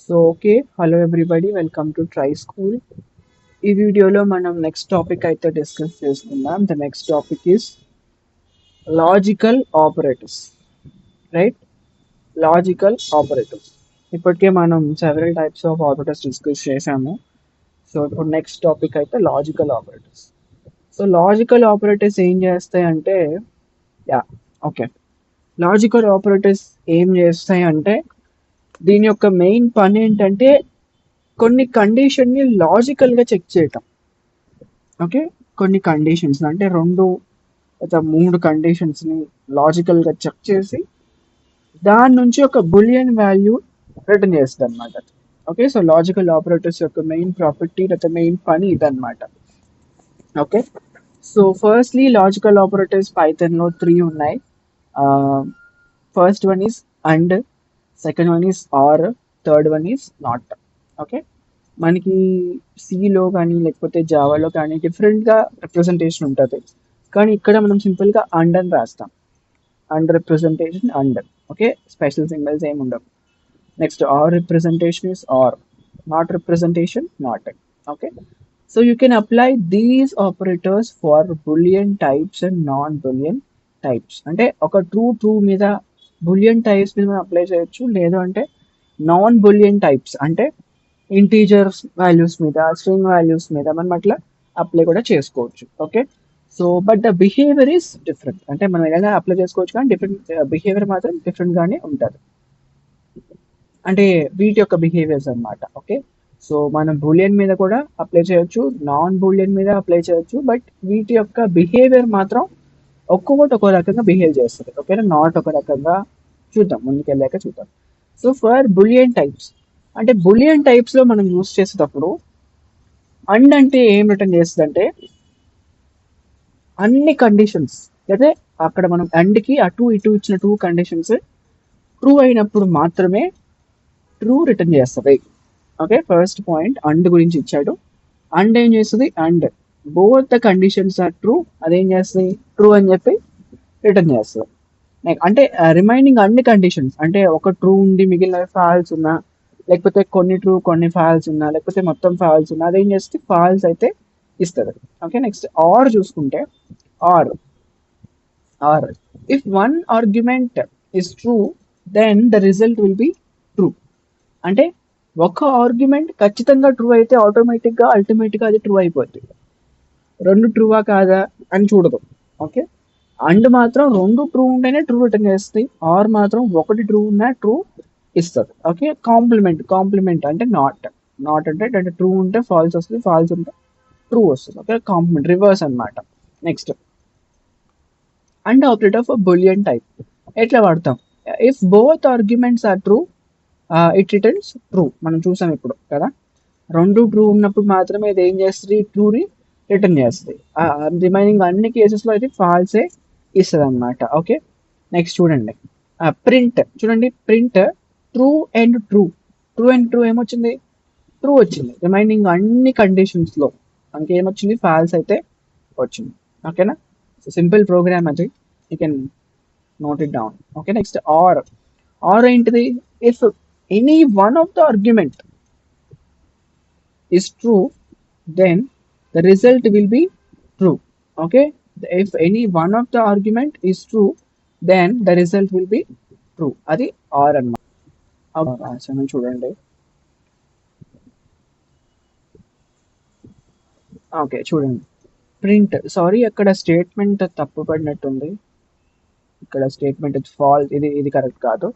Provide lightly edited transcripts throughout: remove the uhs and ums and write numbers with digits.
So okay, hello everybody, welcome to try school. ఈ వీడియోలో మనం నెక్స్ట్ టాపిక్ అయితే డిస్కస్ చేసుకుందాం. The next topic is logical operators, right? Logical operators. ఇప్పటికే మనం several types of operators discuss చేసాము. So ఇప్పుడు నెక్స్ట్ టాపిక్ అయితే logical operators. So logical operators ఏం చేస్తాయి అంటే, యా ఓకే, లాజికల్ ఆపరేటర్స్ ఏం చేస్తాయి అంటే, దీని యొక్క మెయిన్ పని ఏంటంటే కొన్ని కండిషన్ని లాజికల్గా చెక్ చేయటం. ఓకే, కొన్ని కండిషన్స్ అంటే రెండు లేదా మూడు కండిషన్స్ని లాజికల్గా చెక్ చేసి దాని నుంచి ఒక బులియన్ వాల్యూ రిటర్న్ చేస్తుంది అనమాట. ఓకే, సో లాజికల్ ఆపరేటర్స్ యొక్క మెయిన్ ప్రాపర్టీ లేదా మెయిన్ పని ఇదన్నమాట. Okay, so firstly logical operators పైథాన్లో 3 ఉన్నాయి. First one is and, second one is or, third one is not. Okay, మనకి సిలో కానీ లేకపోతే జావాలో కానీ డిఫరెంట్గా రిప్రజెంటేషన్ ఉంటుంది, కానీ ఇక్కడ మనం సింపుల్గా అండ్ అని రాస్తాం. And representation and. Okay, special symbols ఏమి ఉండవు. Next or representation is or, not representation not. Okay, so you can apply these operators for Boolean types and non Boolean types. అంటే ఒక ట్రూ మీద బులియన్ టైప్స్ మీద మనం apply చేయొచ్చు, లేదు అంటే నాన్ బులియన్ టైప్స్ అంటే ఇంటీజర్స్ వాల్యూస్ మీద, స్ట్రింగ్ వాల్యూస్ మీద మనం అట్లా అప్లై కూడా చేసుకోవచ్చు. Okay, so but the behaviour is different. అంటే మనం ఏదైనా అప్లై చేసుకోవచ్చు, కానీ డిఫరెంట్ బిహేవియర్ మాత్రం డిఫరెంట్గానే ఉంటుంది. అంటే వీటి యొక్క బిహేవియర్స్ అన్నమాట. ఓకే, సో మనం బూలియన్ మీద కూడా అప్లై చేయొచ్చు, నాన్ బూలియన్ మీద అప్లై చేయొచ్చు, బట్ వీటి యొక్క బిహేవియర్ మాత్రం ఒక్కొక్కటి ఒక్కో రకంగా బిహేవ్ చేస్తుంది. ఓకేనా, నాట్ ఒక రకంగా. చూద్దాం, ముందుకెళ్ళాక చూద్దాం. సో ఫర్ బులియన్ టైప్స్, అంటే బులియన్ టైప్స్లో మనం యూస్ చేసేటప్పుడు అండ్ అంటే ఏం రిటర్న్ చేస్తుంది అంటే అన్ని కండిషన్స్, అయితే అక్కడ మనం అండ్కి అటు ఇటు ఇచ్చిన టూ కండిషన్స్ ట్రూ అయినప్పుడు మాత్రమే ట్రూ రిటర్న్ చేస్తుంది. ఓకే, ఫస్ట్ పాయింట్ అండ్ గురించి ఇచ్చాడు. అండ్ ఏం చేస్తుంది, and both the conditions are true, అదేం చేస్తుంది, ట్రూ అని చెప్పి రిటర్న్ చేస్తుంది. అంటే రిమైనింగ్ అన్ని కండిషన్స్, అంటే ఒక ట్రూ ఉండి మిగిలిన ఫాల్స్ ఉన్నా, లేకపోతే కొన్ని ట్రూ కొన్ని ఫాల్స్ ఉన్నా, లేకపోతే మొత్తం ఫాల్స్ ఉన్నా, అదేం చేస్తుంది, ఫాల్స్ అయితే ఇస్తుంది. ఓకే, నెక్స్ట్ ఆర్ చూసుకుంటే, or or if one argument is true then the result will be true. అంటే ఒక ఆర్గ్యుమెంట్ ఖచ్చితంగా ట్రూ అయితే ఆటోమేటిక్గా అల్టిమేట్గా అది ట్రూ అయిపోద్ది. రెండు ట్రూవా కాదా అని చూడదు. ఓకే, అండ్ మాత్రం రెండు ట్రూ ఉంటేనే ట్రూ రిటర్న్ చేస్తుంది, ఆర్ మాత్రం ఒకటి ట్రూ ఉన్నా ట్రూ ఇస్తుంది. ఓకే, కాంప్లిమెంట్ అంటే నాట్ అంటే ట్రూ ఉంటే ఫాల్స్ వస్తుంది, ఫాల్స్ ఉంటే ట్రూ వస్తుంది. ఓకే, కాంప్లిమెంట్ రివర్స్ అనమాట. Next and operator for Boolean type ఎట్లా వాడతాం, if both arguments are true it returns true. మనం చూసాం ఇప్పుడు కదా, రెండు ట్రూ ఉన్నప్పుడు మాత్రమే ఇది ఏం చేస్తుంది, ట్రూని రిటర్న్ చేస్తుంది. రిమైనింగ్ అన్ని కేసెస్లో అయితే ఫాల్సే ఇస్తుంది అనమాట. ఓకే, నెక్స్ట్ చూడండి, ప్రింట్ చూడండి, print true and true, true and true ఏమొచ్చింది, ట్రూ వచ్చింది. రిమైనింగ్ అన్ని కండిషన్స్లో మనకి ఏమొచ్చింది, ఫాల్స్ అయితే వచ్చింది. ఓకేనా, సో సింపుల్ ప్రోగ్రామ్ అది, you can note it down. Okay, next or. Or ఏంటిది, if any one of the argument is true, then the result will be true. Okay, if any one of the argument is true, then the result will be true. అది are అన్నమాట. రాసాను చూడండి. Okay చూడండి, print, sorry అక్కడ statement తప్పు పడినట్టుంది. ఇక్కడ statement false, ఇది correct కాదు.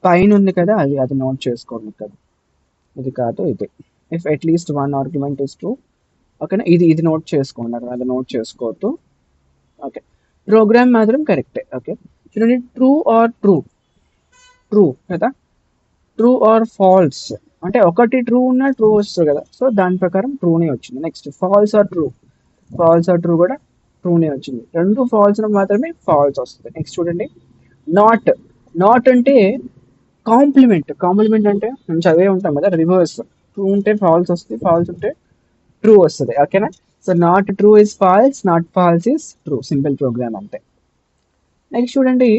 పైన ఉంది కదా, అది నోట్ చేసుకోండి. ఇక్కడ ఇది కాదు, ఇది if at least one argument is true. ఓకేనా, ఇది నోట్ చేసుకోండి, అది నోట్ చేసుకోవద్దు. ఓకే, ప్రోగ్రామ్ మాత్రం కరెక్టే. ఓకే, చూడండి, ట్రూ ఆర్ ట్రూ కదా, ట్రూ ఆర్ ఫాల్స్ అంటే ఒకటి ట్రూ ఉన్నా ట్రూ వస్తుంది కదా, సో దాని ప్రకారం ట్రూనే వచ్చింది. నెక్స్ట్ ఫాల్స్ ఆర్ ట్రూ కూడా ట్రూనే వచ్చింది. రెండు ఫాల్స్ మాత్రమే ఫాల్స్ వస్తుంది. నెక్స్ట్ చూడండి, నాట్ అంటే కాంప్లిమెంట్ అంటే మనం చదివే ఉంటాం కదా, రివర్స్. ట్రూ ఉంటే ఫాల్స్ వస్తుంది, ఫాల్స్ ఉంటే ట్రూ వస్తుంది. ఓకేనా, so not true is false, not false is true. Simple program అంతే. నెక్స్ట్ చూడండి,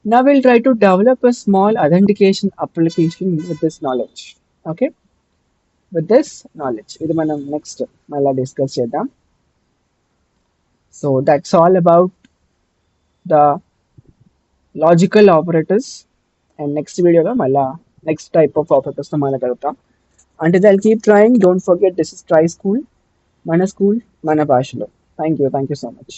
now we'll try to develop a small authentication application with this knowledge. Okay, with this knowledge ఇది మనం next మళ్ళీ discuss చేద్దాం. So that's all about the logical operators. And next వీడియోలో మళ్ళీ next type of ఆపరేటర్స్తో మళ్ళీ కలుగుతాం. అంటే దాన్ని keep trying, don't forget this is try school, మన స్కూల్ మన భాషలో. Thank you so much.